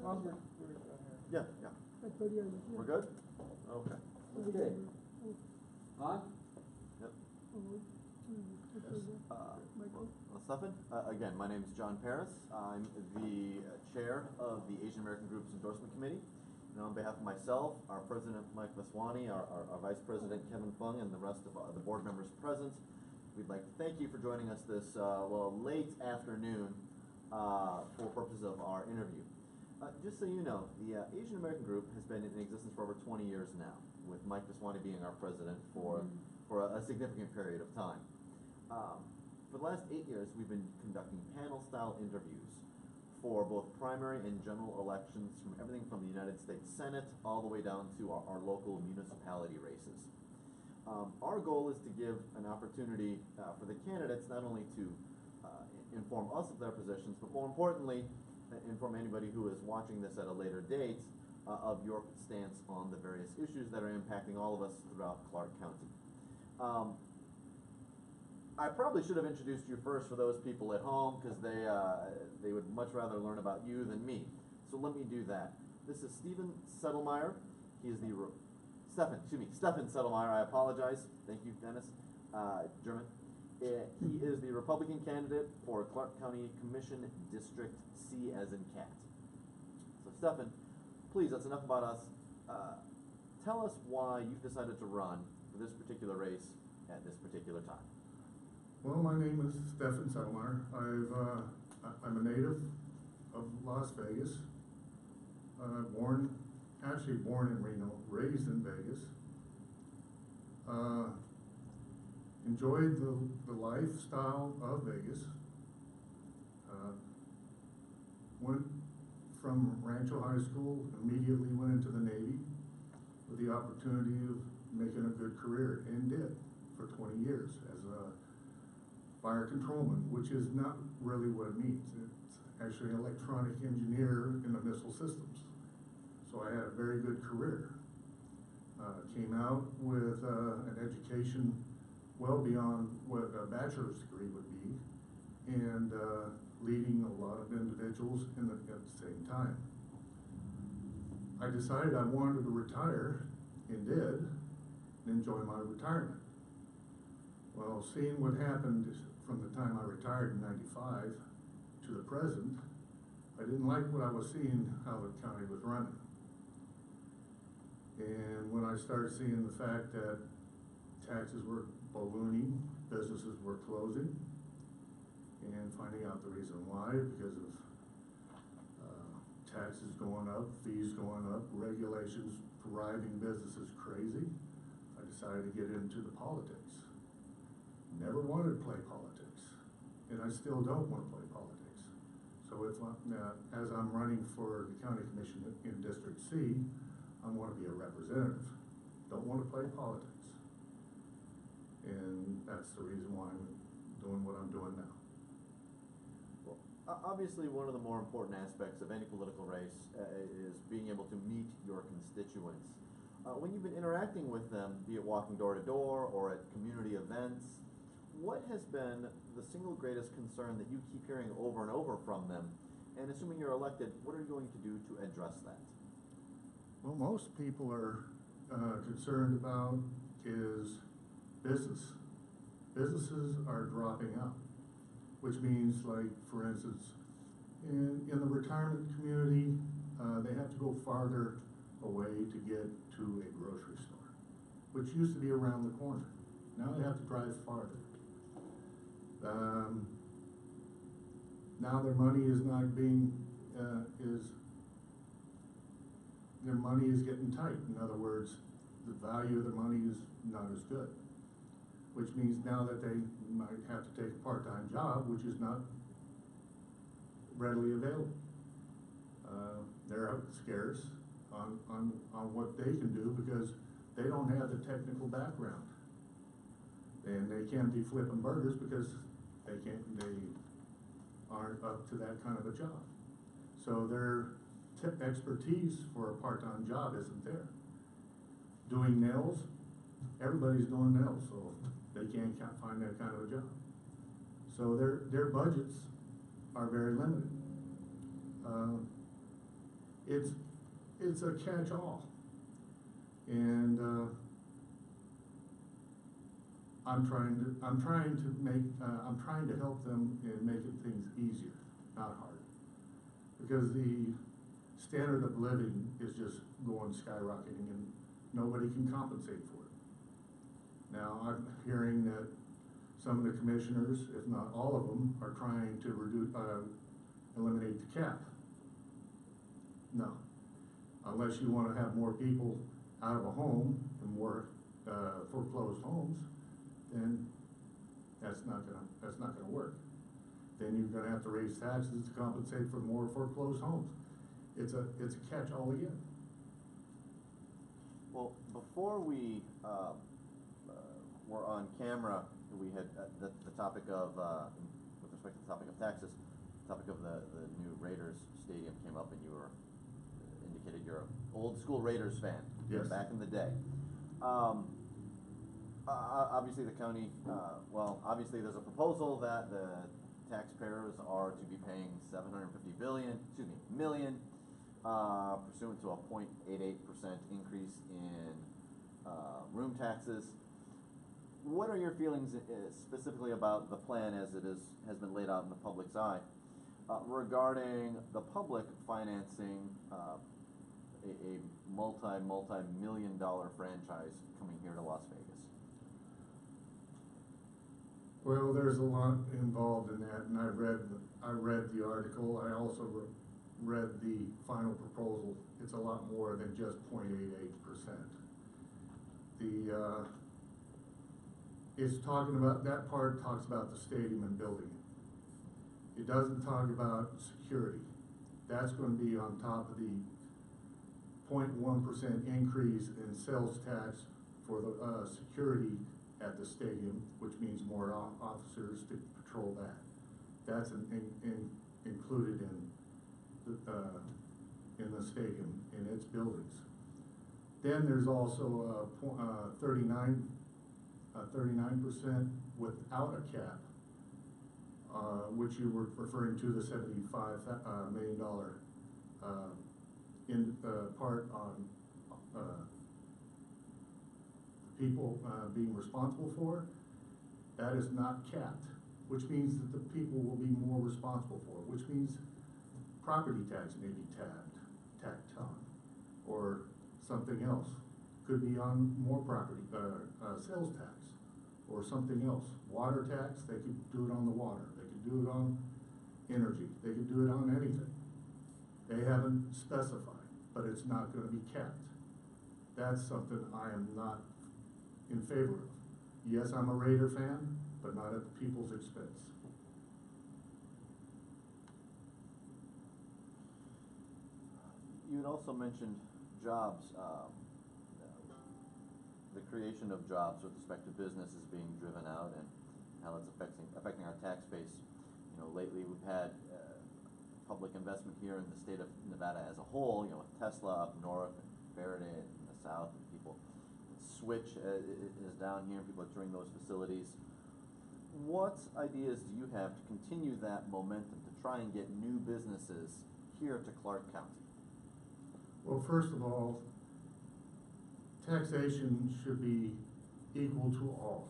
Yeah, yeah. We're good? Okay. Okay. On? Yep. Well, Stefan, again, my name is John Paris. I'm the chair of the Asian American Group's Endorsement Committee. And on behalf of myself, our president, Mike Vaswani, our vice president, Kevin Fung, and the rest of the board members present, we'd like to thank you for joining us this, late afternoon for purposes of our interview. Just so you know, the Asian American Group has been in existence for over 20 years now, with Mike Vaswani being our president for a significant period of time. For the last 8 years, we've been conducting panel-style interviews for both primary and general elections, from everything from the United States Senate all the way down to our local municipality races. Our goal is to give an opportunity for the candidates not only to inform us of their positions, but more importantly, inform anybody who is watching this at a later date of your stance on the various issues that are impacting all of us throughout Clark County. I probably should have introduced you first for those people at home, because they would much rather learn about you than me. So let me do that. This is Sedlmeyer. He is the Stefan Sedlmeyer. I apologize. Thank you, Dennis. German. He is the Republican candidate for Clark County Commission District C as in cat. So Stefan, please, that's enough about us. Tell us why you've decided to run for this particular race at this particular time. Well, my name is Stefan Sedlmeyer. I'm a native of Las Vegas. Born in Reno, raised in Vegas. Enjoyed the lifestyle of Vegas. Went from Rancho High School, immediately went into the Navy with the opportunity of making a good career, and did for 20 years as a fire controlman, which is not really what it means. It's actually an electronic engineer in the missile systems. So I had a very good career. Came out with an education well beyond what a bachelor's degree would be, and leading a lot of individuals at the same time. I decided I wanted to retire, and did, and enjoy my retirement. Well, seeing what happened from the time I retired in '95 to the present, I didn't like what I was seeing, how the county was running. And when I started seeing the fact that taxes were ballooning, businesses were closing, and finding out the reason why, because of taxes going up, fees going up, regulations driving businesses crazy, I decided to get into the politics. Never wanted to play politics, and I still don't want to play politics. So if as I'm running for the county commission in District C, I want to be a representative. Don't want to play politics. And that's the reason why I'm doing what I'm doing now. Well, obviously one of the more important aspects of any political race is being able to meet your constituents. When you've been interacting with them, be it walking door to door or at community events, what has been the single greatest concern that you keep hearing over and over from them? And assuming you're elected, what are you going to do to address that? Well, most people are concerned about is business. Businesses are dropping out, which means, like, for instance, in the retirement community, they have to go farther away to get to a grocery store, which used to be around the corner. Now they have to drive farther. Now their money is not being, their money is getting tight. In other words, the value of their money is not as good, which means now that they might have to take a part-time job, which is not readily available. They're scarce on what they can do because they don't have the technical background, and they can't be flipping burgers because they aren't up to that kind of a job. So their expertise for a part-time job isn't there. Doing nails, everybody's doing nails, so they can't find that kind of a job. So their budgets are very limited. it's a catch-all. And, I'm trying to help them in making things easier, not harder. Because the standard of living is just going skyrocketing and nobody can compensate for it. Now, I'm hearing that some of the commissioners, if not all of them, are trying to eliminate the cap. No, unless you wanna have more people out of a home and more, foreclosed homes, then that's not gonna work. Then you're gonna have to raise taxes to compensate for more foreclosed homes. It's a catch-all again. Well, before we were on camera, we had the topic of, with respect to the topic of taxes, the topic of the new Raiders stadium came up, and you were indicated you're an old school Raiders fan. Yes. Back in the day. Obviously the county, obviously there's a proposal that the taxpayers are to be paying million, pursuant to a 0.88% increase in room taxes. What are your feelings specifically about the plan as it has been laid out in the public's eye regarding the public financing a multi-million-dollar franchise coming here to Las Vegas? Well, there's a lot involved in that, and I read the article. I also read the final proposal. It's a lot more than just 0.88%. It's talking about, that part talks about the stadium and building it. It doesn't talk about security. That's going to be on top of the 0.1% increase in sales tax for the security at the stadium, which means more officers to patrol that. That's included in the stadium, in its buildings. Then there's also 39% without a cap, which you were referring to, the $75 million part on people being responsible for. That is not capped, which means that the people will be more responsible for it, which means property tax may be tacked on, or something else. Could be on more property, sales tax, or something else. Water tax, they could do it on the water. They could do it on energy. They could do it on anything. They haven't specified, but it's not gonna be capped. That's something I am not in favor of. Yes, I'm a Raider fan, but not at the people's expense. You had also mentioned jobs, the creation of jobs with respect to businesses being driven out, and how it's affecting our tax base. You know, lately we've had public investment here in the state of Nevada as a whole. You know, with Tesla up north and Faraday in the south, and people. Switch is down here, and people are touring those facilities. What ideas do you have to continue that momentum to try and get new businesses here to Clark County? Well, first of all, taxation should be equal to all.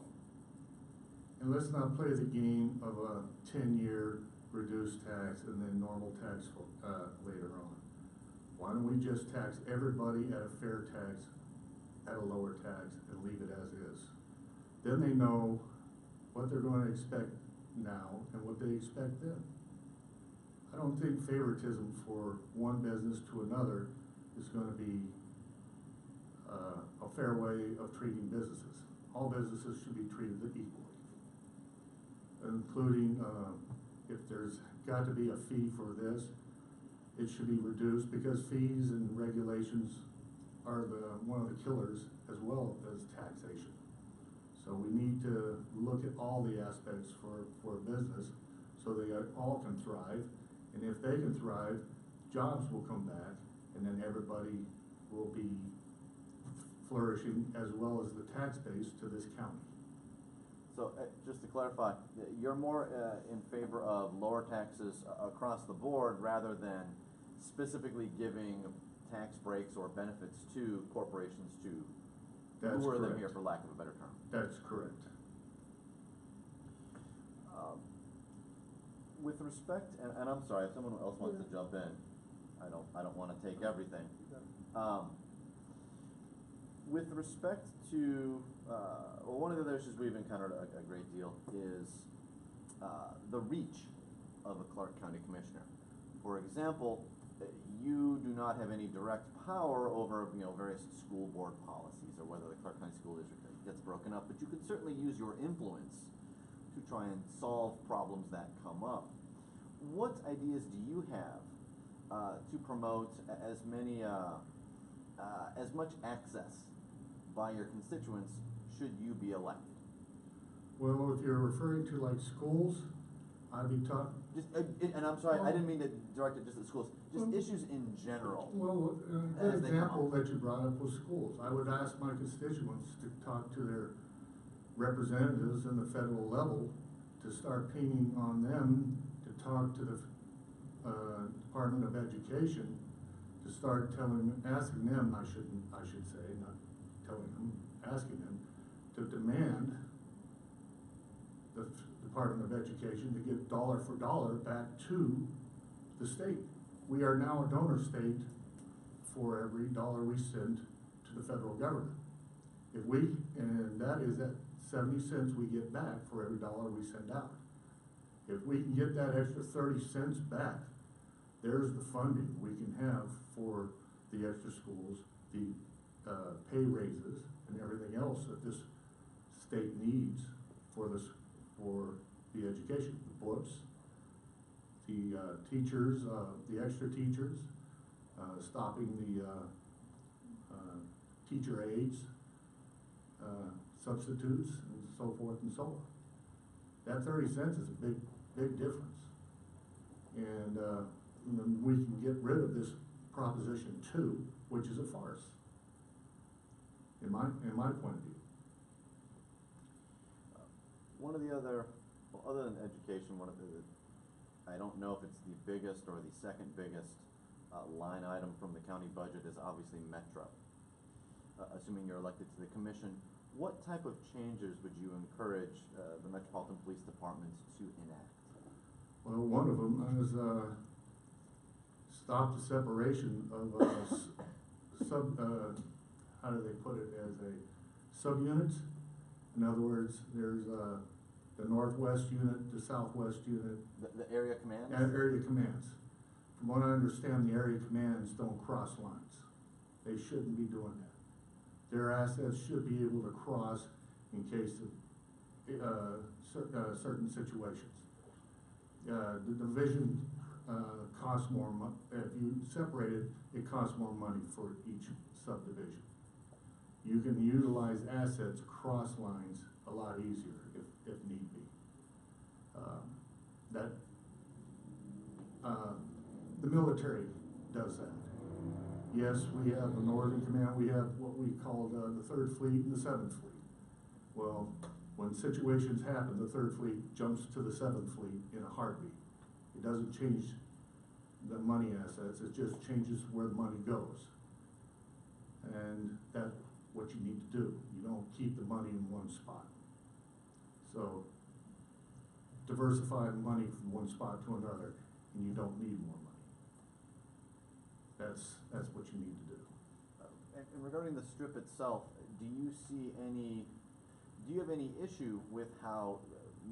And let's not play the game of a 10-year reduced tax and then normal tax later on. Why don't we just tax everybody at a fair tax, at a lower tax, and leave it as is? Then they know what they're going to expect now and what they expect then. I don't think favoritism for one business to another is going to be a fair way of treating businesses. All businesses should be treated equally, including if there's got to be a fee for this, it should be reduced, because fees and regulations are one of the killers, as well as taxation. So we need to look at all the aspects for a business so they all can thrive. And if they can thrive, jobs will come back, and then everybody will be flourishing, as well as the tax base to this county. So just to clarify, you're more in favor of lower taxes across the board rather than specifically giving tax breaks or benefits to corporations to That's lure them correct. here, for lack of a better term. That's correct. With respect, and I'm sorry, if someone else wants to jump in, I don't want to take everything. With respect to, well, one of the other issues we've encountered a great deal is the reach of a Clark County Commissioner. For example, you do not have any direct power over, various school board policies or whether the Clark County School District gets broken up, but you could certainly use your influence to try and solve problems that come up. What ideas do you have to promote as much access by your constituents should you be elected? Well, if you're referring to like schools, I'd be talking. Just, and I'm sorry, I didn't mean to direct it just at schools. Just issues in general. Well, a as good they come example up. that you brought up was schools. I would ask my constituents to talk to their representatives in the federal level to start pinging on them to talk to the Department of Education to start asking them, I should say, not telling them, asking them to demand the Department of Education to give dollar for dollar back to the state. We are now a donor state for every dollar we send to the federal government. And that is at 70 cents we get back for every dollar we send out. If we can get that extra 30 cents back, there's the funding we can have for the extra schools, the pay raises, and everything else that this state needs for the education, the books, the teachers, the extra teachers, stopping the teacher aides, substitutes, and so forth and so on. That 30 cents is a big difference. And then we can get rid of this Proposition 2, which is a farce, in my point of view. One of the other, well, other than education, I don't know if it's the biggest or the second biggest line item from the county budget is obviously Metro. Assuming you're elected to the commission, what type of changes would you encourage the Metropolitan Police Department to enact? Well, one of them is stop the separation of how do they put it, as a subunits. In other words, there's the Northwest unit, the Southwest unit. The area commands? Area commands. From what I understand, the area commands don't cross lines. They shouldn't be doing that. Their assets should be able to cross in case of certain situations. The division costs more money. If you separate it, it costs more money for each subdivision. You can utilize assets across lines a lot easier if need be. The military does that. Yes, we have the Northern Command, we have what we call the 3rd Fleet and the 7th Fleet. Well, when situations happen, the 3rd Fleet jumps to the 7th Fleet in a heartbeat. It doesn't change the money assets, it just changes where the money goes. And that's what you need to do. You don't keep the money in one spot. So, diversify the money from one spot to another, and you don't need more money. That's what you need to do. And regarding the strip itself, do you have any issue with how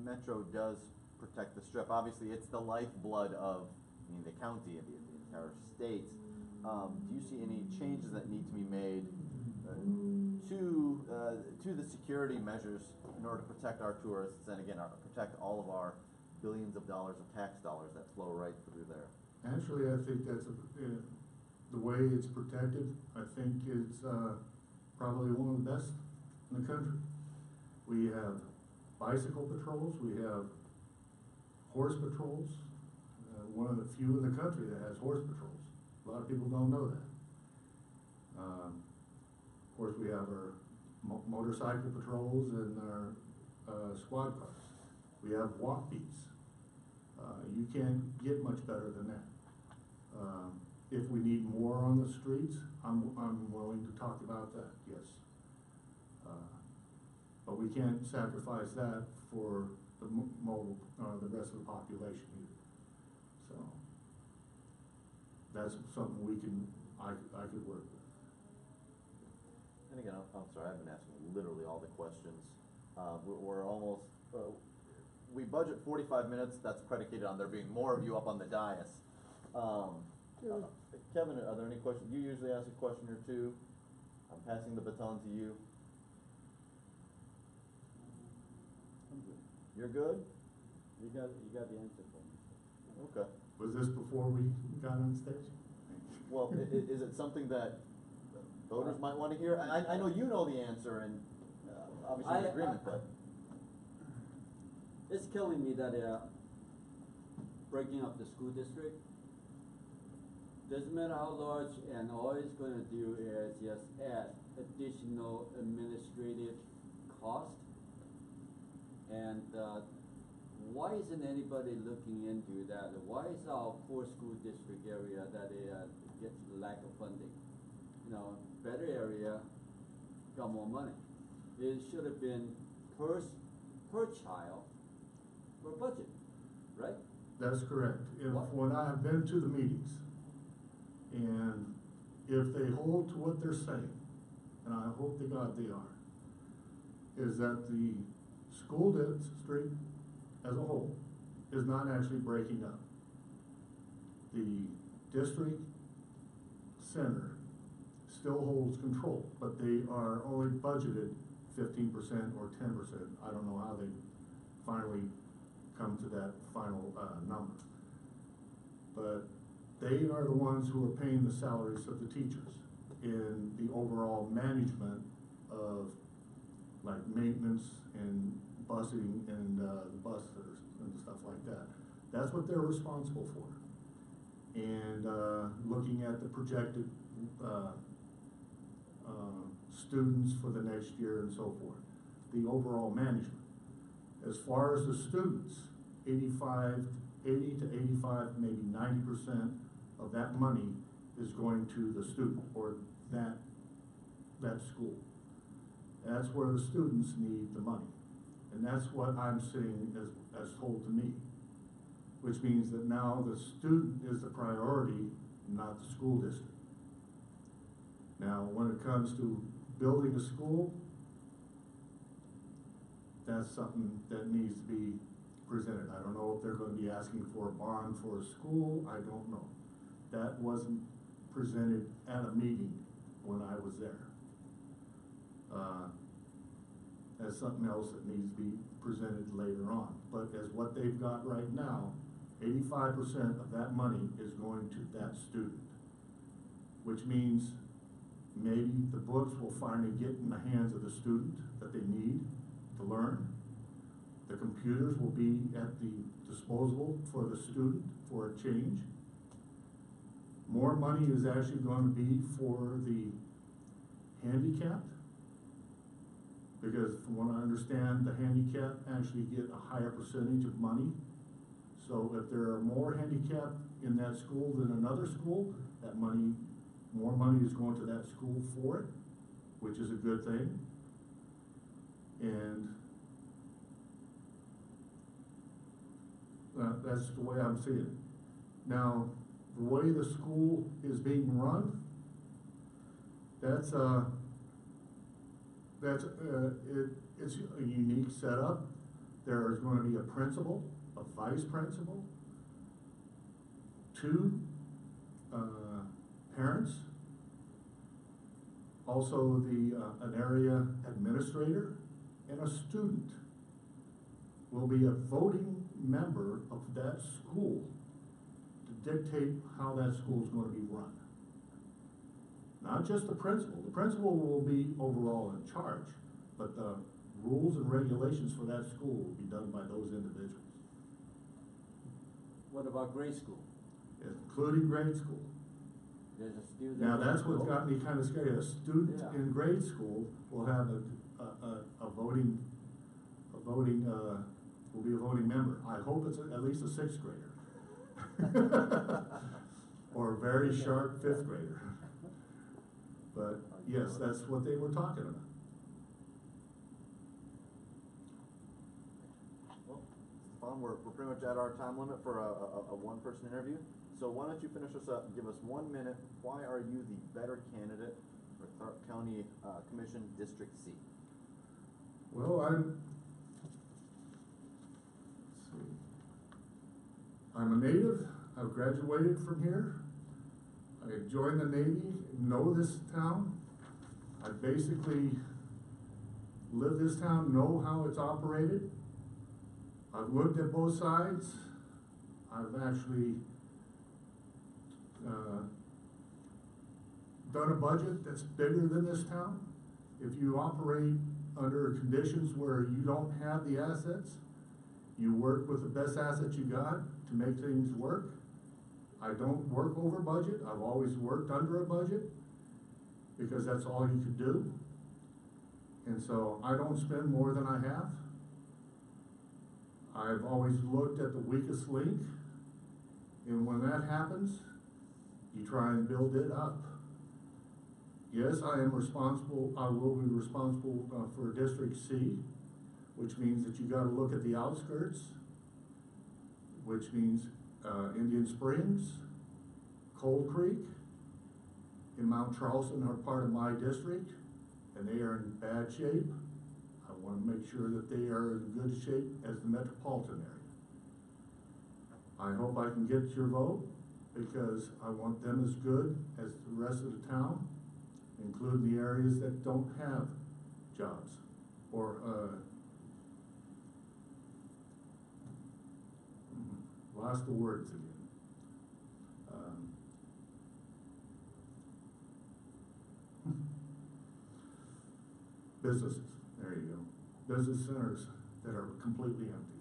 Metro does protect the strip? Obviously, it's the lifeblood of the county and the entire state. Do you see any changes that need to be made to the security measures in order to protect our tourists and again protect all of our billions of dollars of tax dollars that flow right through there? Actually, I think that's the way it's protected. I think it's probably one of the best in the country. We have bicycle patrols, we have horse patrols. One of the few in the country that has horse patrols. A lot of people don't know that. Of course, we have our motorcycle patrols and our squad cars. We have walk beats. You can't get much better than that. if we need more on the streets, I'm willing to talk about that, yes. But we can't sacrifice that for the the rest of the population either. So, that's something I could work with. And again, I'm sorry, I've been asking literally all the questions. We're almost, we budget 45 minutes, that's predicated on there being more of you up on the dais. Kevin, are there any questions? You usually ask a question or two. I'm passing the baton to you. I'm good. You're good? You got the answer for me. Okay. Was this before we got on stage? Well, is it something that voters might want to hear? I know you know the answer, and obviously you're in agreement, but It's killing me that breaking up the school district. Doesn't matter how large, and all it's going to do is just add additional administrative cost. And why isn't anybody looking into that? Why is our poor school district area that it gets lack of funding? You know, better area got more money. It should have been per child per budget, right? That's correct. If, What? when I have been to the meetings, and if they hold to what they're saying, and I hope to God they are, is that the school district as a whole is not actually breaking up. The district center still holds control, but they are only budgeted 15% or 10%. I don't know how they finally come to that final number. But they are the ones who are paying the salaries of the teachers in the overall management of like maintenance and busing and the buses and stuff like that. That's what they're responsible for. And looking at the projected students for the next year and so forth, the overall management. As far as the students, 80 to 85, maybe 90% of that money is going to the student or that school. That's where the students need the money. And that's what I'm seeing as told to me, which means that now the student is the priority, not the school district. Now, when it comes to building a school, that's something that needs to be presented. I don't know if they're going to be asking for a bond for a school. I don't know. That wasn't presented at a meeting when I was there. As something else that needs to be presented later on. But as what they've got right now, 85% of that money is going to that student, which means maybe the books will finally get in the hands of the student that they need to learn. The computers will be at the disposal for the student for a change. More money is actually going to be for the handicapped, because from what I understand, the handicapped actually get a higher percentage of money. So if there are more handicapped in that school than another school, that money, more money is going to that school for it, which is a good thing. And that's the way I'm seeing it. Now, the way the school is being run, it's a unique setup. There is going to be a principal, a vice principal, 2 parents, also an area administrator, and a student will be a voting member of that school to dictate how that school is going to be run. Not just the principal. The principal will be overall in charge, but the rules and regulations for that school will be done by those individuals. What about grade school? Including grade school. There's a student. Now that's what's got me kind of scared. A student Yeah. in grade school will have will be a voting member. I hope it's at least a 6th grader. or a very sharp fifth grader. But yes, that's what they were talking about. Well, Stefan, we're pretty much at our time limit for a one-person interview. So why don't you finish us up and give us 1 minute. Why are you the better candidate for Clark County Commission District C? Well, let's see. I'm a native. I've graduated from here. I joined the Navy, know this town. I basically live this town, know how it's operated. I've looked at both sides. I've actually done a budget that's bigger than this town. If you operate under conditions where you don't have the assets, you work with the best assets you got to make things work. I don't work over budget. I've always worked under a budget because that's all you could do. And so I don't spend more than I have. I've always looked at the weakest link, and when that happens, you try and build it up. Yes, I am responsible, I will be responsible for District C, which means that you gotta look at the outskirts, which means Indian Springs, Cold Creek, and Mount Charleston are part of my district, and they are in bad shape. I wanna make sure that they are in good shape as the metropolitan area. I hope I can get your vote, because I want them as good as the rest of the town, including the areas that don't have jobs or lost the words again. Businesses, there you go. Business centers that are completely empty.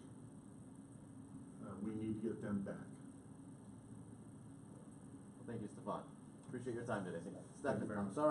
We need to get them back. Well, thank you, Stefan. Appreciate your time today. Thank you Stefan, very I'm much. sorry.